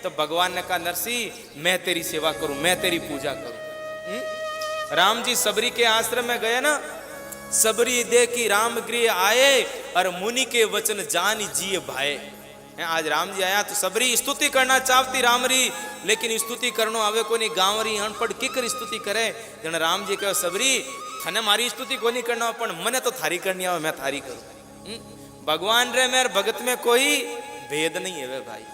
तो भगवान ने कहा नरसिंह मैं तेरी सेवा करूं, मैं तेरी पूजा करूं। राम जी सबरी के आश्रम में गए ना, सबरी देखी राम गृह आए और मुनि के वचन जान जिए भाए। आज राम जी आया तो सबरी स्तुति करना चाहती राम री, लेकिन स्तुति करनो आवे कोनी, गांव री अनपढ़ किकर स्तुति करे। जन राम जी कहो सबरी थने मारी स्तुति कोनी करना, पण मने तो थारी करनी आवे, मैं थारी करूं। भगवान रे मेरे भगत में कोई भेद नहीं है भाई।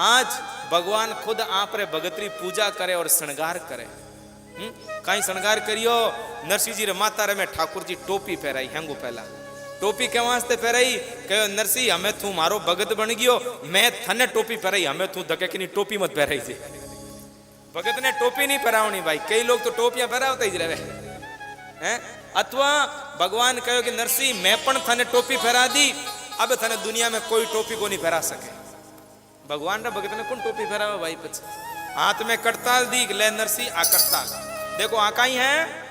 आज भगवान खुद आप रे भगत री पूजा करे और श्रृंगार करे। कहीं श्रृंगार करियो, नरसिंह जी रे माता रे में ठाकुर जी टोपी पहराई। हेंगो पहला टोपी के वास्ते पहराई, कहो नरसिंह हमें तू मारो भगत बन गयो, मैं थने टोपी पहराई, हमें तू धके की टोपी मत पहराई जे। भगत ने टोपी नहीं पहरावनी भाई, कई लोग तो टोपियां पहरावते ही रहे हैं। अथवा भगवान कहो कि नरसिंह मैं पण थने टोपी पहरा दी, अब थने दुनिया में कोई टोपी को नहीं पहरा सके। भगवान रे भगत ने कौन टोपी पहरावे भाई? पछ हाथ में करताल दी, ले नरसिंह आ करताल देखो, आ कहीं है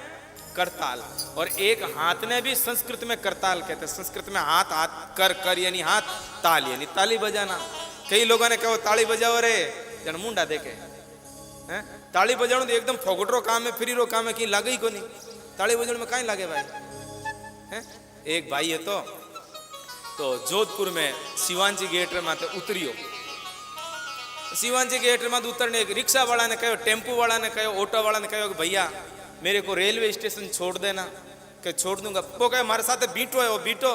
करताल, और एक हाथ ने भी संस्कृत में करताल कहते हैं। संस्कृत में हाथ हाथ कर कर यानी हाथ, ताल यानी ताली बजाना। कई लोगों ने कहो ताली बजाओ रे, जन मुंडा देखे हैं। ताली बजाओ तो एकदम फोगटरो काम है, फ्री रो काम है, कि लागे ही को नहीं। ताली बजाने में कहीं लागे भाई हैं? एक भाई है तो जोधपुर में शिवांची गेट माते उतरियो। शिवांची गेट में उतरने एक रिक्शा वाला ने कहो, टेम्पो वाला ने कहो, ऑटो वाला ने कहो कि भैया मेरे को रेलवे स्टेशन छोड़ देना। कि छोड़ दूंगा। वो कहे हमारे साथ बीटो है, वो बीटो।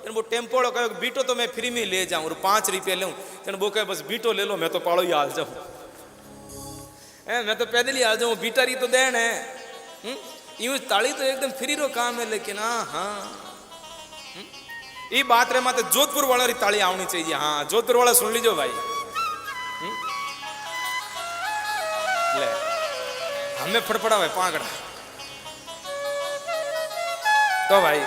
वो टेम्पो वाला कहे बीटो तो मैं फ्री में ले जाऊँ और 5 रुपये लूँ। वो कहे बस बीटो ले लो, मैं तो पाड़ो ही हाल जाऊँ, मैं तो पैदल ही आ जाऊँ, बीटारी तो देन है। यूं ताली तो एकदम फ्री रो काम है, लेकिन ये बात रे माते जोधपुर वाला री ताली आवनी चाहिए। हाँ जोधपुर वाला सुन लीजो भाई। ले हमें फड़फड़ा है पांगड़ा तो भाई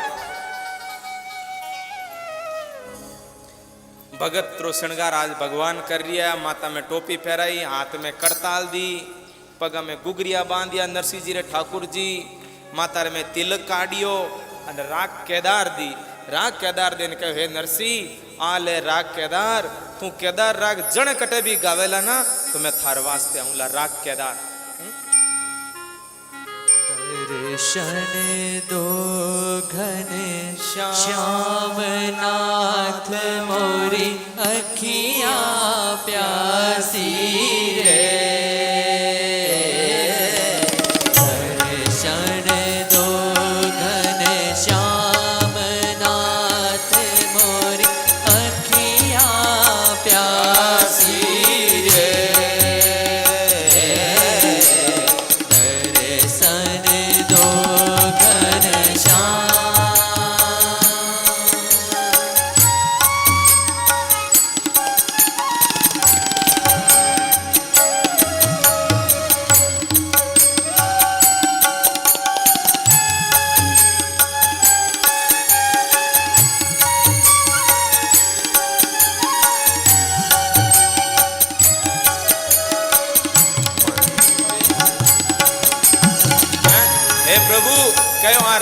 भगत रो श्रृंगार आज भगवान कर रिया। माता में टोपी पहराई, हाथ में करताल दी, पग में गुगरिया बांधिया नरसिंह जी रे ठाकुर जी। माता में तिलक काढ़ियो और राग केदार दी। राग केदार देने कहे हे नरसिंह आ ले राग केदार, तू केदार राग जण कटे भी गावेला ना तो मैं थार वास्ते आऊंला राग केदार। दर्शन दो घन श्याम नाथ मोरी अखियां प्यासी रे। दर्शन दो घन श्याम नाथ मोरी अखियां प्यासी रे।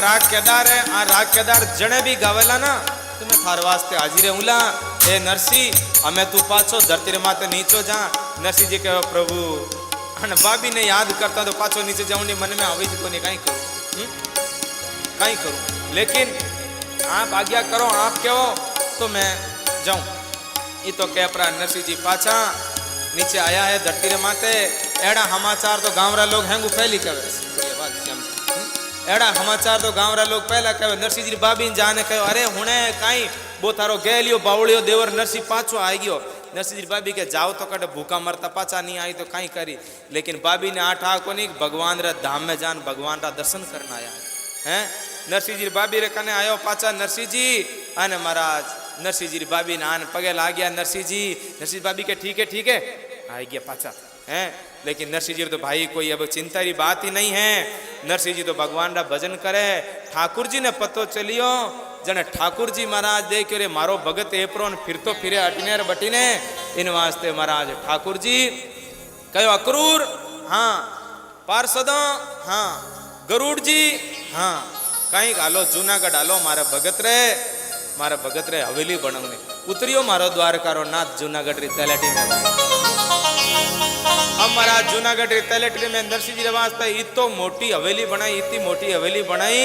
राग केदार है, आ राग केदार जने भी गावेला ना तो मैं थार वास्ते हाजिर हूँला। ए नरसिंह हमें तू पाछो धरती रे माते नीचो जा। नरसिंह जी कहो प्रभु अन बाबी ने याद करता तो पाछो नीचे जाऊंगी, मन में आवे को नहीं, कहीं करूँ कहीं करूँ। लेकिन आप आज्ञा करो, आप कहो तो मैं जाऊँ। ये तो कह परा नरसिंह जी पाछा नीचे आया है धरती रे माते। एड़ा समाचार तो गाँव रा लोग हैं पहली कहे, एड़ा समाचार तो गाँव रा लोग पहला कहे। नरसिंह जी बाबी जाने कहो अरे हुणे कहीं वो थारो गैलियो बावलियो देवर नरसिंह पाछो आ गयो। नरसिंह जी बाबी के जाओ तो कटे भूखा मरता, पाछा नहीं आई तो कहीं करी। लेकिन बाबी ने आठा को नहीं भगवान रा धाम में जान भगवान रा दर्शन करना आया है। नरसिंह जी बाबी रे कने आयो पाछा नरसिंह जी अने महाराज। नरसिंह जी बाबी ने आन पगे ला गया। नरसिंह जी नरसिंह बाबी के ठीक है आ गया पाछा है। लेकिन नरसिंह जी तो भाई कोई अब चिंता की बात ही नहीं है। नरसिंह जी तो भगवान रा भजन करे। ठाकुर जी ने पतो चलियो जने ठाकुर जी महाराज देख रे मारो भगत एप्रोन फिर तो फिरे अटने बटीने। इन वास्ते महाराज ठाकुर जी कहो अक्रूर हाँ, पार्षदों हाँ, गरुड़ जी हाँ, कहीं गालो जूनागढ़ आलो मारे भगत रे हवेली बनावने उतरियो मारो द्वारका रो नाथ जूनागढ़ री तलेटी में। महाराज जूनागढ़ तलेटरी में नरसिंह जी वास्ते इतो मोटी हवेली बनाई, इतनी मोटी हवेली बनाई।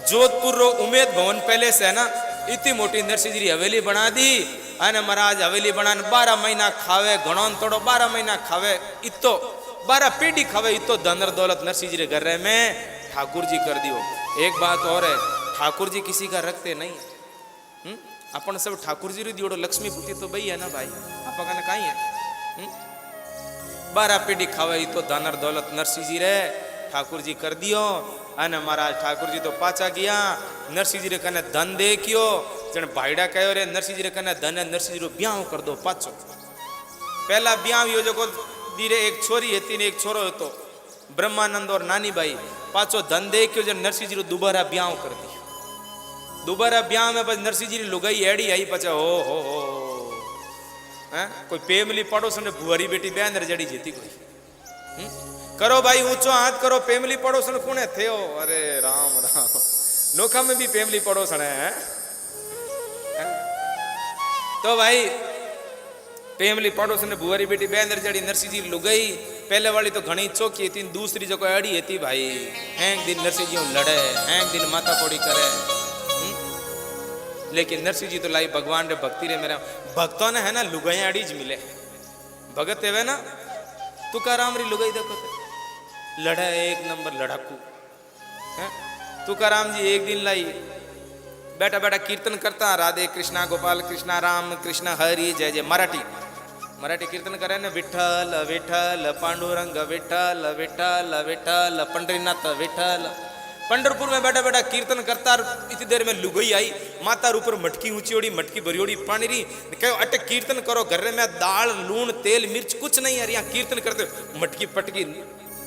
जोधपुर रो उमेद भवन पैलेस है ना, इतनी मोटी नरसिंह जी हवेली बना दी। अने महाराज हवेली बनाने 12 महीना खावे, घणो तोड़ो 12 महीना खावे, इतो 12 पीढ़ी खावे, इतो धनर दौलत नरसिंह जी घर में ठाकुर जी कर दियो। एक बात और है, ठाकुर जी किसी का रखते नहीं। अपन सब ठाकुर जी री दियोड़ो लक्ष्मी पुती तो भाई है ना भाई, आप कने काई है। 12 पीढ़ी खावे, तो धनर दौलत नरसिंह जी रे ठाकुर जी कर दियो। अने महाराज ठाकुर जी तो पाचा गया, नरसिंह जी रे कने धन देखियो, जन भाईड़ा कहो रे नरसिंह जी रे कने धन है, नरसिंह जी रो ब्याह कर दो पाचो। पहला ब्याह यो जो धीरे एक छोरी हती ने एक छोरो हतो, ब्रह्मानंद और नानी बाई। पाचो धन देखियो जन नरसिंह जी रो दोबारा ब्याह कर दी। दोबारा ब्याह में बस नरसिंह जी लुगाई एड़ी आई पचा हो हैं। कोई पेमली पड़ोस ने बुआरी बेटी बहन जड़ी जीती कोई। करो भाई ऊंचो हाथ करो, पेमली पड़ोसन कौन थे हो? अरे राम राम, नोखा में भी पेमली पड़ोसन है। तो भाई पेमली पड़ोसन ने बुआरी बेटी बहन जड़ी नरसिंह जी लुगाई। पहले वाली तो घनी चौकी थी, दूसरी जो अड़ी थी भाई, एक दिन नरसिंह जी लड़े, एक दिन माता पोड़ी करे। लेकिन नरसिंह जी तो लाई भगवान रे भक्ति रे, मेरा भक्तों ने है ना लुगाई अड़ीज मिले। भगत है ना तुकाराम री लुगाई देखो तो लड़ा एक नंबर लड़ाकू है। तुकाराम जी एक दिन लाई बैठा बैठा कीर्तन करता, राधे कृष्णा गोपाल कृष्णा राम कृष्ण हरि जय जय। मराठी कीर्तन करे ना, विठ्ठल विठ्ठल पांडुरंग विठ्ठल विठ्ठल विठ्ठल पंडरीनाथ विठ्ठल। पंडरपुर में बैठा बैठा कीर्तन करता, इतनी देर में लुगाई आई, माता ऊपर मटकी ऊंची ओड़ी, मटकी भरी ओड़ी पानी री। कहो अटे कीर्तन करो, घर में दाल लूण तेल मिर्च कुछ नहीं है, यहाँ कीर्तन करते मटकी पटकी।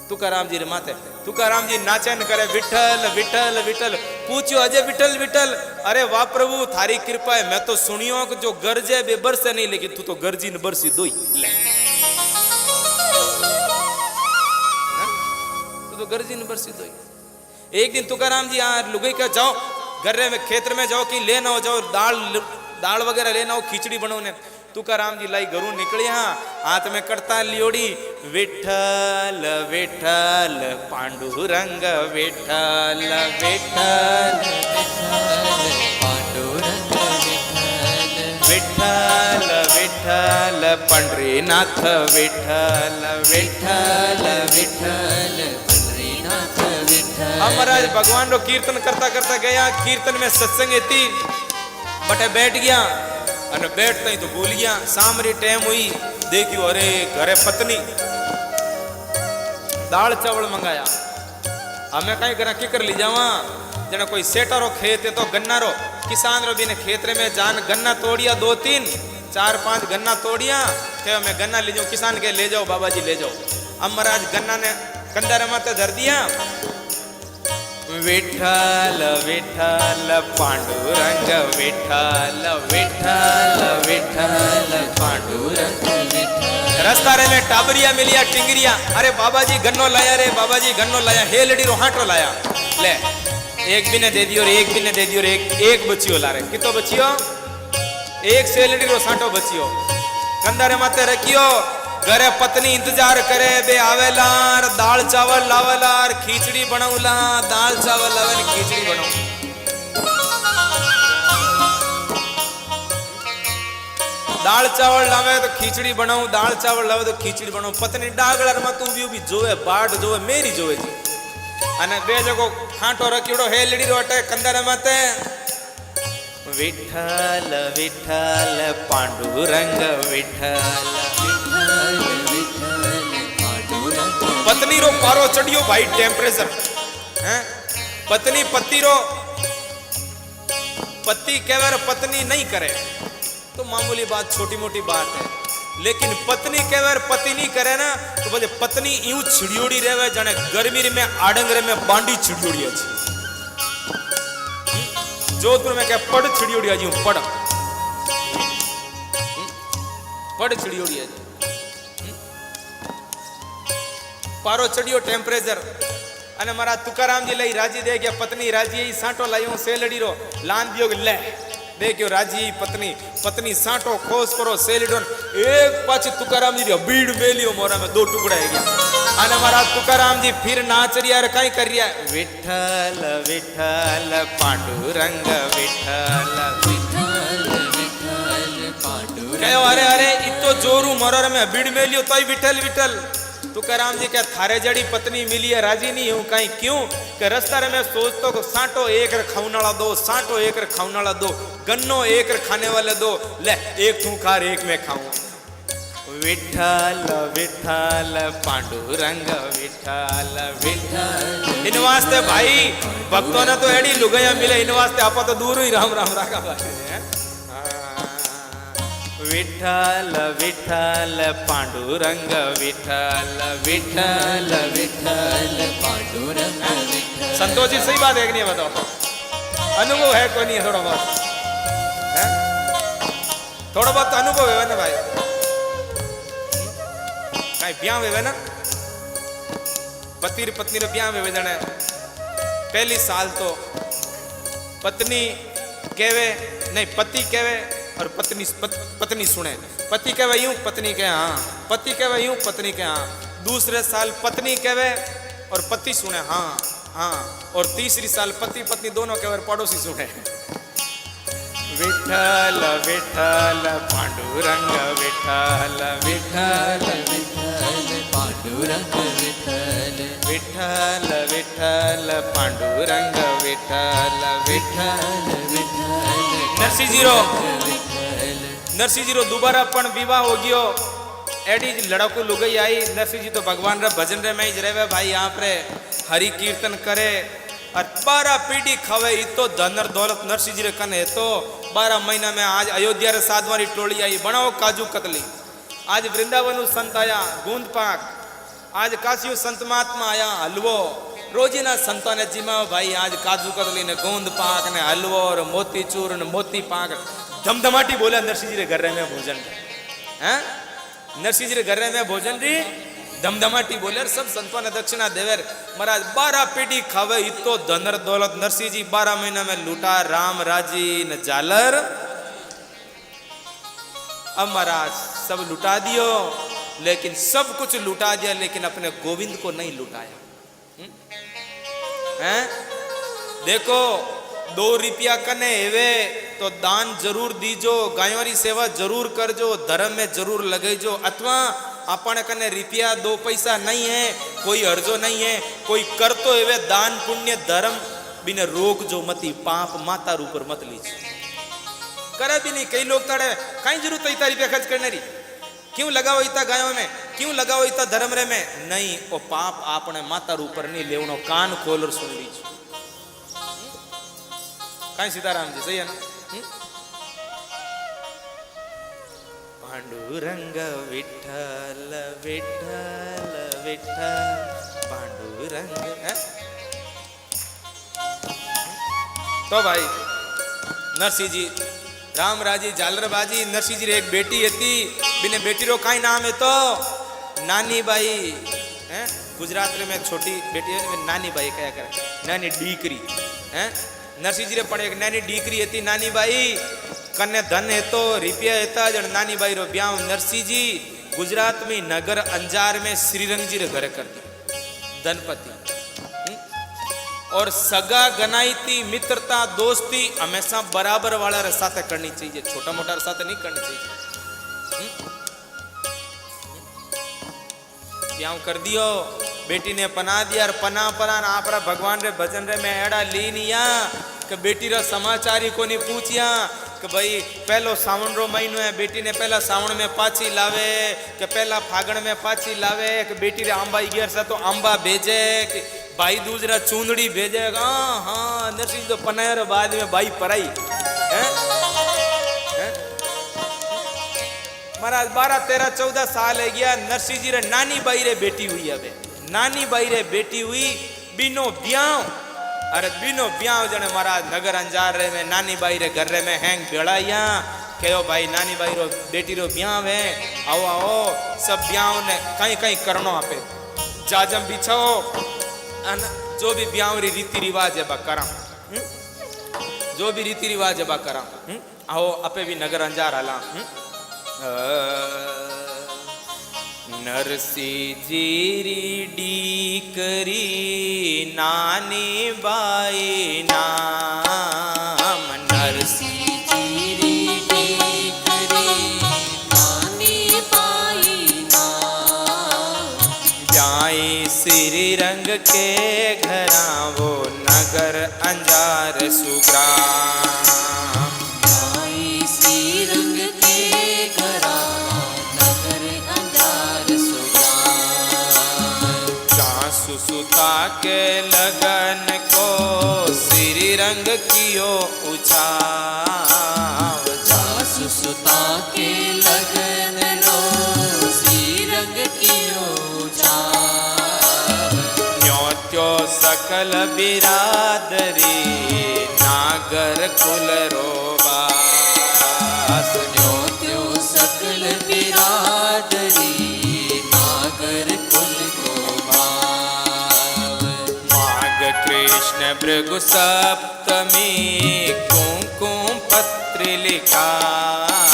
तुकाराम जी रे माथे, तुकाराम जी नाचन करे विठल विठल विठल। पूछो अजय विठल विठल, अरे वाह प्रभु थारी कृपा है, मैं तो सुनियो कि जो गरजे बे बरसे नहीं, लेकिन तू तो गरजी न बरसी दोई। तू तो गरजी न बरसी दोई। एक दिन तुकाराम जी यहाँ लुगाई का जाओ गर्रे में खेतर में जाओ कि लेना हो, जाओ दाल वगैरह लेना हो, खिचड़ी बनोने। तुकाराम जी लाई घरू निकलिया, हाथ में करता लियोड़ी, विठल विठल पांडुरंग विठल विठल पांडुरंग विठल विठल पंडरीनाथ विठल विठल विठल पंडरीनाथ विठल। महाराज भगवान रो कीर्तन करता करता गया, कीर्तन में सत्संग थी, बटे बैठ गया। अने बैठता ही तो भूल गया, सामरी टाइम हुई, देखियो अरे घरे पत्नी दाल चावल मंगाया। हमें कहीं करा किकर ली जावा, जना कोई सेटा रो खेत है तो गन्ना रो किसान रो भी ने खेत में जान गन्ना तोड़िया, 2-3 4-5 गन्ना तोड़िया, कहो मैं गन्ना ले जाऊं, किसान के ले जाओ बाबा जी ले जाओ। अब महाराज गन्ना ने कंधारे माथे धर दिया, विठल विठल पांडुरंग विठल विठल विठल पांडुरंग विठल। रास्ता रे में टाबरिया मिलिया टिंगरिया, अरे बाबा जी गन्नो लाया, रे बाबा जी गन्नो लाया, हे लड़ी रो हाटो लाया, ले एक भी ने दे दियो, एक भी ने दे दियो, एक बचियो ला रे। कितो बचियो? एक सेलड़ी रो साटो बचियो, कंधारे माथे रखियो। घरे पत्नी इंतजार करे, बे आवेलार दाल चावल लावेलार, खिचड़ी बनाऊला, दाल चावल लावे खिचड़ी बनाऊ। दाल चावल लावे तो खिचड़ी बनाऊ, दाल चावल लावे तो खिचड़ी बनाऊ। पत्नी डागलर में तू भी जोवे, बाट जोवे, मेरी जोवे जी। अने बे जगो खांटो रखियोड़ो हेलड़ी रोटे कंधारे माथे, विठल विठल पांडुरंग विठल। पत्नी रो पारो चढ़ियो भाई, टेम्परेचर हैं। पत्नी पति रो पति कहवे पत्नी नहीं करे तो मामूली बात, छोटी मोटी बात है। लेकिन पत्नी कहवे पति नहीं करे ना तो बोले पत्नी यूं छिड़ियोड़ी रहे, जाने गर्मी में आडंगरे में बांडी छिड़ियोड़ी है। जोधपुर में क्या पड़ छिड़ियोड़ी है, पड़ छिड़ियोड़ी है। पारो चढ़ियो टेम्परेचर। अने मारा तुकाराम जी लई राजी दे गया, पत्नी राजी साटो लायो सेलड़ी रो लान दियो, ले देखियो राजी पत्नी पत्नी साटो खोस करो सेलिडोन एक पाछी तुकाराम जी भीड़ मेलियो मोरा में 2 टुकड़ा है गया अने महाराज तुकाराम जी फिर नाच रिया रे कई कर रिया विठल विठल पांडुरंग विठल विठ्ठल विठ्ठल पांडुरंग कहो अरे अरे इतो जोरू मोरा में भीड़ मेलियो तोय विठल विठल तुकाराम जी क्या थारे जड़ी पत्नी मिली है राजी नहीं हूं कहीं क्यों कि रस्ता रे मैं सोचतो को साटो एक खाऊनाला दो साटो एक खाऊनाला दो गन्नो एक खाने वाले दो ले एक तू खा एक मैं खाऊं विठल विठल पांडुरंग विठल विठल इन वास्ते भाई भक्तों ने तो एडी लुगाया मिले इन वास्ते आपा तो दूर ही राम राम राखा भाई विठल विठल पांडुरंग विठल विठल विठ्ठल पांडुरंग विठ्ठल संतोष जी सही बात है कि नहीं बताओ अनुभव है कोई नहीं है थोड़ा बहुत है? थोड़ा बहुत अनुभव है ना भाई कहीं ब्याह हुए ना पति पत्नी रे ब्याह हुए जने पहली साल तो पत्नी कहवे नहीं पति कहवे और पत्नी सुने पति कहवे यूं पत्नी कहे हाँ पति कहवे यूं पत्नी कहे हाँ दूसरे साल पत्नी कहवे और पति सुने हाँ हाँ और तीसरी साल पति पत्नी दोनों कहवे और पड़ोसी सुने विठल विठल पांडुरंग विठल विठल विठ्ठल पांडुरंग विठ्ठल विठल विठल पांडुरंग विठल विठल विठ्ठल नरसिंह जीरो दोबारा पण विवाह हो गयो एडी लड़को लुगई आई नरसिंह जी तो भगवान रे भजन रे में ही रहे भाई यहाँ पे हरि कीर्तन करे और 12 पीढ़ी खवे इतो धन दौलत नरसिंह जी रे कने तो 12 महीना में आज अयोध्या रे साधवारी टोली आई बनाओ काजू कतली आज वृंदावन संत आया गूंद पाक आज काशियो संत महात्मा आया हलवो रोजीना संतों ने जिमाओ भाई आज काजू कतली ने गोंद पाक ने हलवो और मोती चूर ने मोती पाक धमधमाटी बोला नरसिंह जी रे घर में भोजन हैं नरसिंह जी रे घर में भोजन री धमधमाटी बोले सब संतों ने दक्षिणा देवर महाराज 12 पीढ़ी खावे इतो धनर दौलत नरसिंह जी 12 महीना में लूटा राम राजी न झालर अब महाराज सब लुटा दियो लेकिन सब कुछ लुटा दिया लेकिन अपने गोविंद को नहीं लुटाया हैं देखो 2 रुपया कने हेवे तो दान जरूर दीजो गायों री सेवा जरूर करजो धर्म में जरूर लगेजो अथवा अपन कने रुपया 2 पैसा नहीं है कोई अर्जो नहीं है कोई कर तो हेवे दान पुण्य धर्म बिना रोक जो मती पाप माता ऊपर मत लीजिए करे भी नहीं कई लोग ताड़े कहीं जरूरत है इतना रुपया खर्च करने री क्यों लगाओ इतना गायों में क्यों लगाओ इतना धर्म रे में नहीं वो पाप आपने माता ऊपर नहीं लेवनो कान खोल और सुन लीजिए कहीं सीताराम जी सही है ना पांडुरंग विठल विठल विठल पांडुरंग तो भाई नरसिंह जी राम राजी झालर बाजी नरसिंह जी रे एक बेटी थी बिने बेटी रो काई नाम है तो नानी बाई हैं गुजरात रे में छोटी बेटी है नानी बाई क्या करे नानी डीकरी हैं नरसिंह जी रे पण एक नानी डीकरी थी नानी बाई कन्या धन है तो रुपया था जन नानी बाई रो ब्याह नरसिंह जी गुजरात में नगर अंजार में श्रीरंग जी रे घरे कर दी धनपति और सगा गनाईती मित्रता दोस्ती हमेशा बराबर वाला रे साथे करनी चाहिए छोटा मोटा रे साथे नहीं करनी चाहिए ब्याह कर दियो बेटी ने पना दिया और पना पना आप भगवान रे भजन रे में एड़ा ली निया कि बेटी रा समाचार ही को नहीं पूछिया कि भाई पहलो सावन रो महीनो है बेटी ने पहला सावन में पाछी लावे कि पहला फागण में पाछी लावे कि बेटी रे आंबा गियर से तो आंबा भेजे कि भाई दूसरा चूंदड़ी भेजेगा हाँ नरसिंह तो पनायर बाद में भाई पराई है महाराज 12, 13, 14 साल है गया नरसिंह जी रे नानी बाई रे बेटी हुई अबे नानी बाई रे बेटी हुई बिनो ब्याह अरे बिनो ब्याह जने महाराज नगर अंजार रे में नानी बाई रे घर रे में हैंग बेड़ाइया कहो भाई नानी बाई रो बेटी रो ब्याह है आओ आओ सब ब्याह ने कहीं कहीं करनो आपे जाजम बिछाओ जो भी ब्याह री रीति रिवाज है बा करा जो भी रीति रिवाज बा करा। आओ अपे भी नगर अंजार हला। नरसी जीरी डी करी नानी बाई नाम नरसी जीरी टेकरी नानी पाई नाम जाई श्री रंग के घरा वो नगर अंजार सुग्राम आई श्री रंग के घरा नगर अंजार सुग्राम सासु सुता के लगन को श्री रंग कियो उछाव जासु सुता के लगन लो श्री रंग कियो चाव न्योत्यो सकल बिरादरी नागर कुल रोबास न्योत्यो सकल बिरादरी नागर कुल को भाव माघ कृष्ण भृगु सप्तमी कुंकुम पत्र लिखाय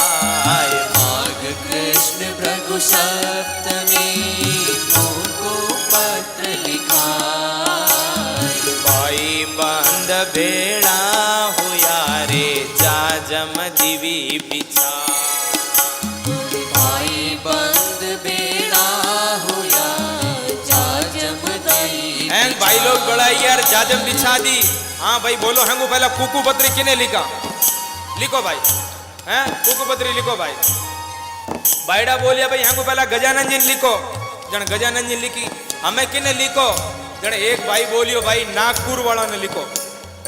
माघ कृष्ण भृगु सप्तमी कुंकुम पत्र लिखाय भाई बंद बेड़ा हुआ रे जाजम दिवी बिछा भाई बंद बेड़ा हुआ जाजम दई हैं भाई लोग बड़ा यार जाजम बिछा दी। हाँ भाई बोलो हैंगू पहला कुकू पत्री किने लिखा लिखो भाई हैं कुकू पत्री लिखो भाई। बायडा बोलिया भाई हैंगू पहला गजानन जी लिखो जन गजानन जी लिखी हमें किने लिखो जन एक भाई बोलियो भाई नागपुर वाला ने लिखो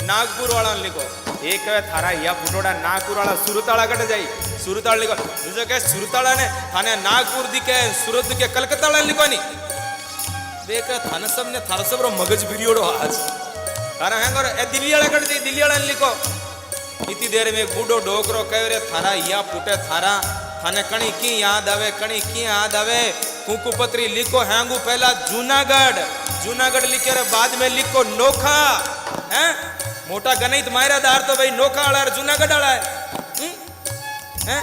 नागपुर वाला ने लिखो एक कहे थारा या फुटोड़ा नागपुर वाला सुरताड़ा कट जाई सुरताड़ लिखो दूसरा कहे सुरताड़ा ने थाने नागपुर दिखे सूरत दिखे कलकत्ता वाला लिखो नहीं देख थाने सब ने थारा सब रो मगज बिरियोड़ो आज थारा हैंगर ए दिल्ली वाला कट जाई दिल्ली वाला ने लिखो इतनी देर में बूढ़ो डोकरो कहे रे थारा या फुटे थारा थाने कणी की याद आवे कणी की याद आवे कुकू पत्री लिखो हैंगू पहला जूनागढ़ जूनागढ़ लिखे रे बाद में लिखो नोखा हैं मोटा गणित मायरा दार तो भाई नोखा वाला है जूनागढ़ वाला है हैं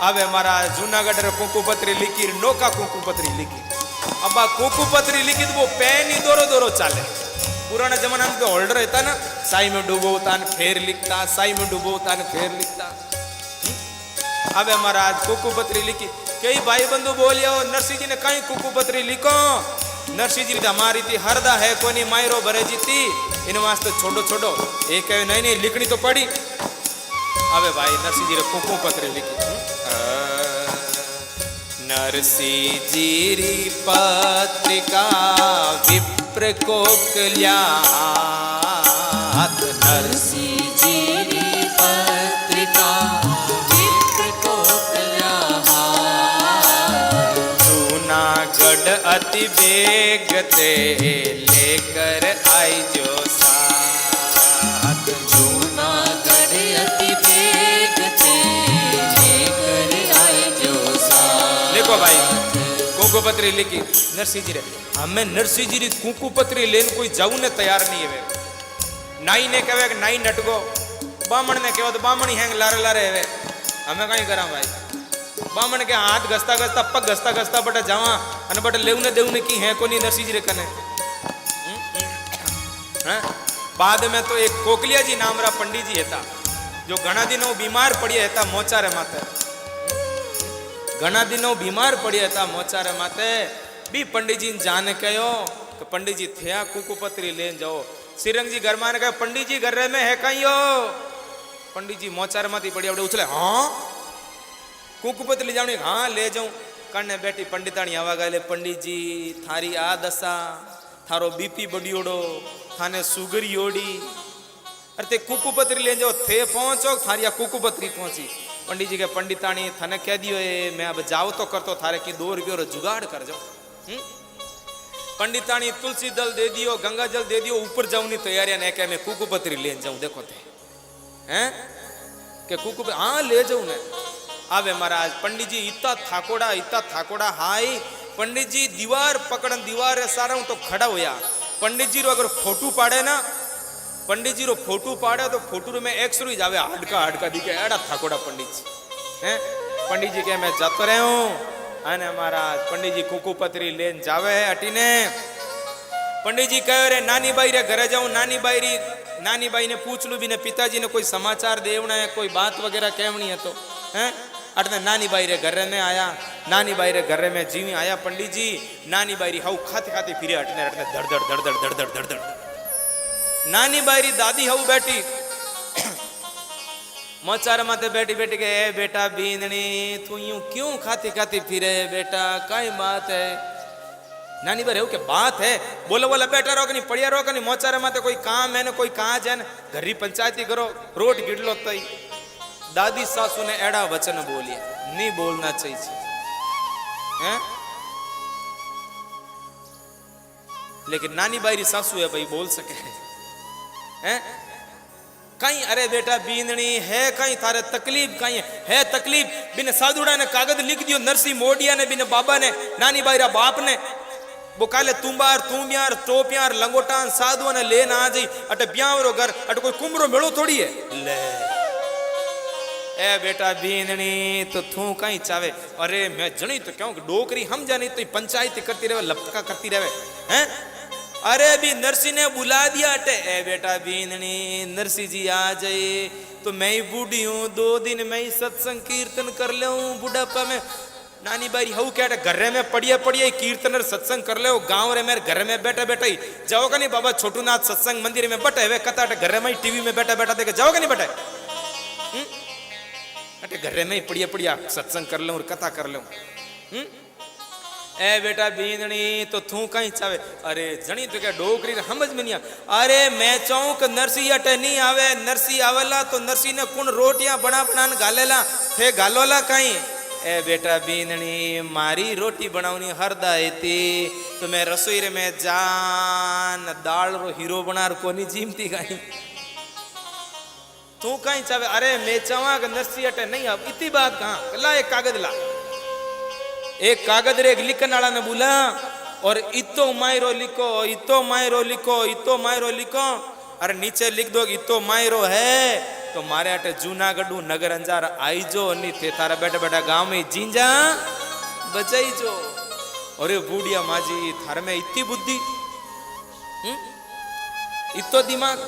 अबे हमारा जूनागढ़ रे कुकू पत्री लिखी नोखा कुकू पत्री लिखी अब कुकू पत्री लिखी तो वो पेन ही दोरो दोरो चाले पुराने जमाना में होल्डर रहता ना साई में डूबोता फेर लिखता साई में डूबोता फेर लिखता। अबे महाराज कुकू पत्री लिखी कई भाई बंधु बोलियो नरसिंह जी ने कहीं कुकू पत्री लिखो नरसिंह जी हमारी थी हरदा है कोनी मायरो भरे जीती इन वास्ते छोड़ो छोड़ो एक नहीं नहीं लिखनी तो पड़ी। अबे भाई नरसिंह जी ने कुकू पत्री लिखी नरसिंह जी री पत्रिका विप्र कोकल्या नरसिंह जीरी पत्रिका विप्र कोकल्या जूनागढ़ अति वेगते लेकर आई जो साथ जूनागढ़ अति वेगते लेकर आई जो साथ लिखो भाई कुकू पत्री लिखी नरसिंह जी रे हमें नरसिंह जी री कुकू पत्री लेन कोई जाऊ ने तैयार नहीं है नाई ने कहे कि नाई नटगो बामण ने कहो तो बामण ही हैंग लारे लारे है हमें कहीं करा भाई बामण के हाथ घसता घसता पग घसता घसता बटे जावा अन बटे लेवने देवने की है कोनी नरसिंह जी रे कने हैं बाद में तो एक कोकलिया जी नाम रा पंडित जी था जो घना दिनों बीमार पड़िया था मोचारे माते घना दिनों बीमार पड़िया था मोचारे माते भी पंडित जी जाने कहो कि पंडित जी थे कुकू पत्री ले जाओ श्रीरंग जी घर में कहे पंडित जी घर में है कहीं हो पंडित जी मोचार माती पड़ी अपने उछले हाँ कुकू पत्री ले जाऊँ हाँ ले जाऊँ कने बैठी पंडितानी आवा गए पंडित जी थारी आ दशा थारो बीपी बढ़ियोड़ो थाने सुगरी ओड़ी अरे ते कुकू पत्री ले जाओ थे पहुंचो थारी कुकू पत्री पहुंची पंडित जी के पंडितानी थाने कह दियो मैं अब जाओ तो करतो थारे की 2 रुपये रो जुगाड़ कर जाओ पंडितानी तुलसी दल दे दियो गंगा जल दे दियो ऊपर जाऊनी तैयारियां ने क्या मैं कुकू पत्री ले जाऊं देखो थे हैं के कुकू हाँ ले जाऊं ने आवे महाराज पंडित जी इतना थाकोड़ा हाई पंडित जी दीवार पकड़न दीवार सारा तो खड़ा होया पंडित जी रो अगर फोटो पाड़े ना पंडित जी रो फोटो पाड़े तो फोटो में एक्सरू ही जावे हाडका हाडका दिखे एड़ा थाकोड़ा पंडित जी हैं। पंडित जी के मैं जातो रहे हूँ अने महाराज पंडित जी कुकू पत्री लेन जावे अटीने। पंडित जी कहे रे नानी बाई रे घरे जाऊं। नानी बाई ने पूछ लू भी ने पिताजी ने कोई समाचार देवना है कोई बात वगैरह कहवनी है तो हैं। अटने नानी बाई रे घर में आया। नानी बाई रे घर में जीवी आया पंडित जी। नानी बाई हाउ खाते खाते फिरे अटने अटने धड़ धड़ धड़ धड़ धड़ धड़ धड़ धड़। नानी बाई दादी हाउ बैठी मोचार माथे बैठी बैठी के बेटा बींदनी तू यूं क्यों खाती खाती फिरे बेटा काई बात है। नानी बाई के बात है बोलो बोला बैठा रहो कि नहीं पड़िया रहो कि नहीं मोचारे माथे कोई काम है ना कोई काज है ना घरी पंचायती करो रोट गिडलो तई। दादी सासू ने एड़ा वचन बोलिए नहीं बोलना चाहिए हैं। लेकिन नानी बाई री सासू है भाई बोल सके हैं कहीं। अरे बेटा बींदनी है कहीं थारे तकलीफ कहीं है तकलीफ बिन साधुड़ा ने कागज लिख दियो नरसी मोडिया ने बिन बाबा ने नानी बाई रा बाप ने वो काले तुम्बार तुम्बियार टोपियार लंगोटान साधुओं ने लेना आ जाई अटे ब्यावरो घर अटे कोई कुमरो मेड़ो थोड़ी है ले। ए बेटा बींदनी तो तू कहीं चावे। अरे मैं जनी तो क्यों डोकरी हम जानी तो पंचायत करती रहे लपका करती रहे हैं। अरे भी नरसी ने बुला दिया अटे ए बेटा बींदनी नरसी जी आ जाए तो मैं ही बूढ़ी हूँ 2 दिन मैं ही सत्संग कीर्तन कर ले बुढ़ापा में। नानी बाई हऊ क्या घर में पढ़िए पढ़िए कीर्तन सत्संग कर ले गाँव रे मेरे घर में बैठे बैठे ही जाओ का नहीं बाबा छोटूनाथ सत्संग मंदिर में बैठे वे कथा घर में ही टीवी में बैठा बैठा देखे जाओ का नहीं बैठे अटे घर में ही पढ़िया पढ़िया सत्संग कर लूं और कथा कर लूं। ए बेटा बींदनी तो तू कहीं चावे। अरे जनी तो क्या डोकरी समझ में नहीं आ। अरे मैं चाहूं कि नरसी अटे नहीं आवे नरसी आवेला तो नरसी ने कुण रोटियां बना बनान गालेला थे गालोला कहीं। ए बेटा बींदनी मारी रोटी बनावनी हरदाई थी तो मैं रसोई रे में जान दाल रो हीरो बनार कोनी जीमती कहीं तू कहीं चावे। अरे मैं चाहवा कि नरसी अटे नहीं अब इतनी बात कहाँ ला एक कागज ला। एक कागज रे एक लिखन वाला ने बोला और इतो मायरो लिखो इतो मायरो लिखो इतो मायरो लिखो। अरे नीचे लिख दो इतो मायरो है तो मारे अटे जूनागढ़ नगर अंजार आई जो नहीं थे तारा बैठा बैठा गांव में जींजा बचाई जो। अरे बूढ़िया माजी थारे में इतनी बुद्धि इतो दिमाग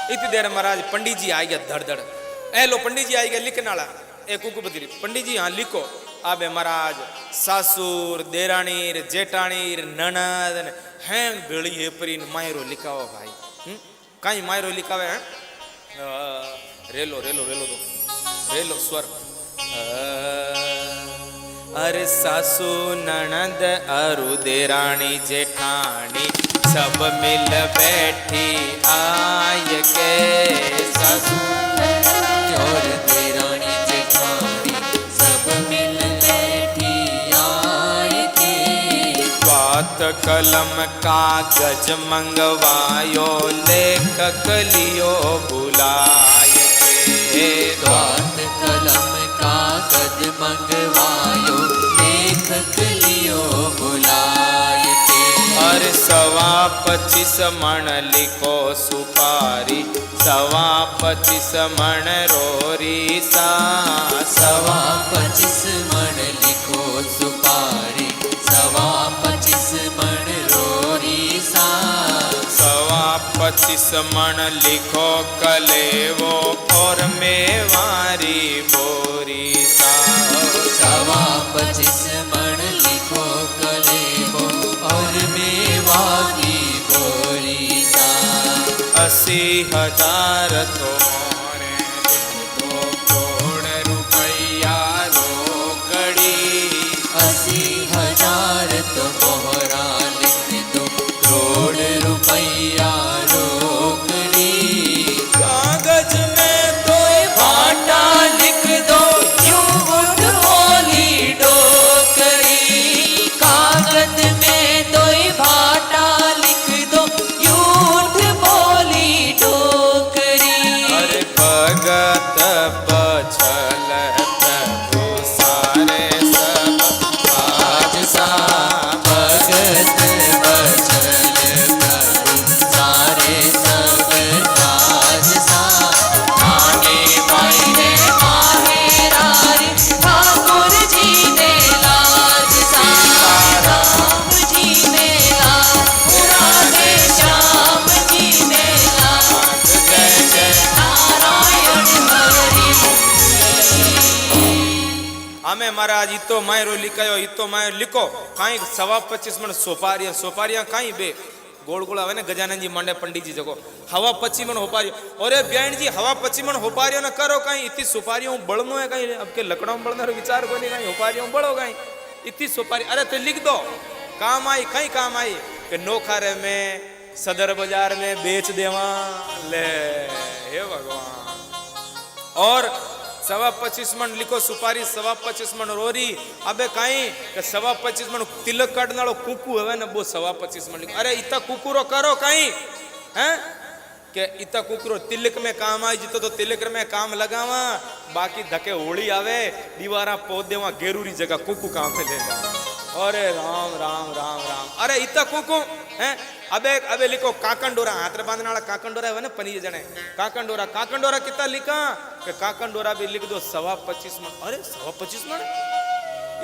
इतनी देर महाराज पंडित जी आ गया धड़ धड़। ए लो पंडित जी आ गया लिखने वाला एक कुकु बदली पंडित जी हाँ लिखो। आबे महाराज सासुर देराणीर जेठाणीर ननद हैं बेड़ी है परी मायरो लिखाओ भाई कहीं मायरो लिखावे हैं रेलो रेलो रेलो दो रेलो स्वर। अरे सासू ननद अरु देराणी जेठानी सब मिल बैठी आय के सासू और देरानी जेठानी सब मिल बैठी आय के। बात कलम कागज मंगवायो लेखक लियो बुलाय के। बात कलम कागज मंगवायो लेखक लियो बुलाय के। अरे 25 मण लिखो सुपारी 25 मण रोरी सा 25 मण लिखो सुपारी 25 मण रोरी सा 25 मण लिखो कलेवो और मेवारी बोरी सा 25 मण लिखो कलेवो और मेवारी बोरी सा 80,000 तो मोरे लिख दो करोड़ रुपया रोकड़ी 80,000 तो मोहरा लिख दो करोड़ रुपया रोकड़ी। कागज में तो भाटा लिख दो यूं उठ बोली डोकरी। कागज में दो भाटा लिख दो यूं उठ बोली डोकरी। अरे भगत बछल प्रभु सारे सब महाराज इतो मायरो लिखायो इतो मायरो लिखो काई 25 मन सोपारिया काई बे गोल गोल आवे ने गजानन जी मांडे पंडित जी जगो 25 मन होपारियो अरे ब्याण जी 25 मन होपारियो न करो काई इतनी सुपारियों बळनो है काई अब के लकड़ों बळनो विचार कोनी काई होपारियों बळो काई इतनी सुपारी अरे तो लिख दो काम आई कहीं काम आई कि नोखारे में सदर बाजार में बेच देवा ले हे भगवान और 25 मन लिखो सुपारी 25 मन रोरी अबे कहीं 25 मन तिलक काटने वालों कुकू है ना वो 25 मन लिखो अरे इतना कुकुरो करो कहीं हैं के इतना कुकुरो तिलक में काम आई जितो तो तिलक में काम लगावा बाकी धके होली आवे दीवारा पोद देवा गेरूरी जगह कुकू काम में ले जा अरे राम राम राम राम अरे इतना कुकू हैं अबे लिखो काकंडोरा हाथ में बांधने वाला काकंडोरा है ना पनीर जने काकंडोरा कितना लिखा कि काकंडोरा भी लिख दो 25 मन अरे 25 मन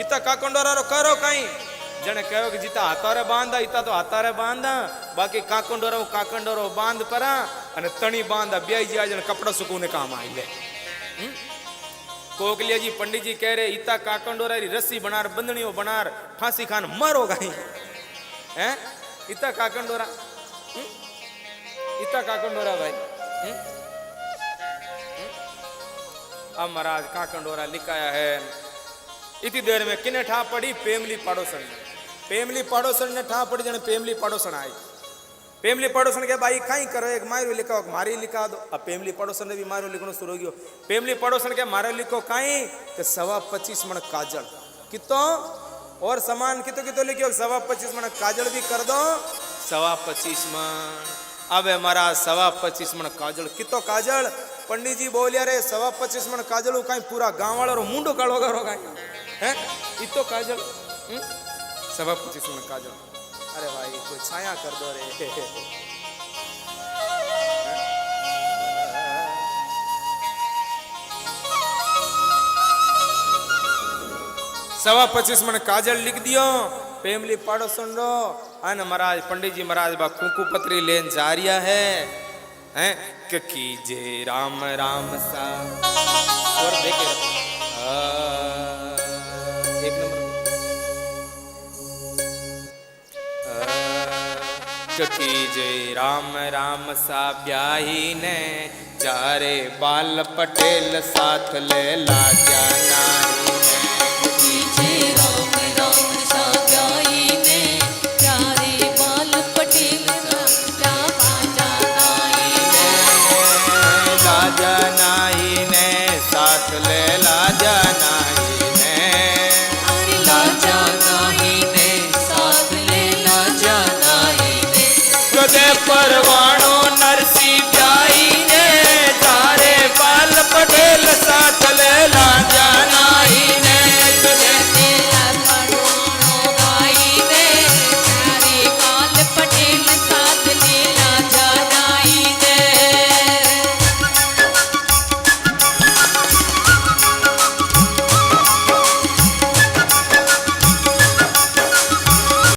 इतना काकंडोरा रो करो कहीं जने कहो कि जिता हाथारे बांधा इता तो हाथारे बांधा बाकी काकंडोरो बांध परा अने तणी बांधा ब्याई जी जने कपड़ा सुकूने काम आई ले कोकलिया जी पंडित जी कह रहे इता काकंडोरा री रस्सी बनार बंदनियों बनार फांसी खान मरो गई हैं इता काकंडोरा भाई अब महाराज काकंडोरा लिखाया है इतनी देर में किने ठा पड़ी पेमली पाड़ोसन ने ठा पड़ी जने पेमली पाड़ोसन आई पेमली पड़ोसन के भाई कहीं करो एक मारो लिखो मारी लिखा दो अब पेमली पड़ोसन ने भी मारो लिखना शुरू हो गयो पेमली पड़ोसन के मारो लिखो कहीं कि 25 मन काजल कितो और सामान कितो लिखियो 25 मन काजल भी कर दो 25 मन अब महाराज 25 मन काजल कितो काजल पंडित जी बोलिया रे 25 मन काजल कहीं पूरा गांव वालों मुंडो कालो करो कहीं हैं इतो काजल 25 मन काजल अरे भाई कोई छाया कर दो रे 25 मन काजल लिख दियो पेमली पाड़ोसन रो अन महाराज पंडित जी महाराज बा कुकू पत्री लेन जा रिया है हैं कि कीजे राम राम सा और देखे एक नंबर कीजे राम राम सा ब्याही ने जारे बाल पटेल साथ ले ला जाने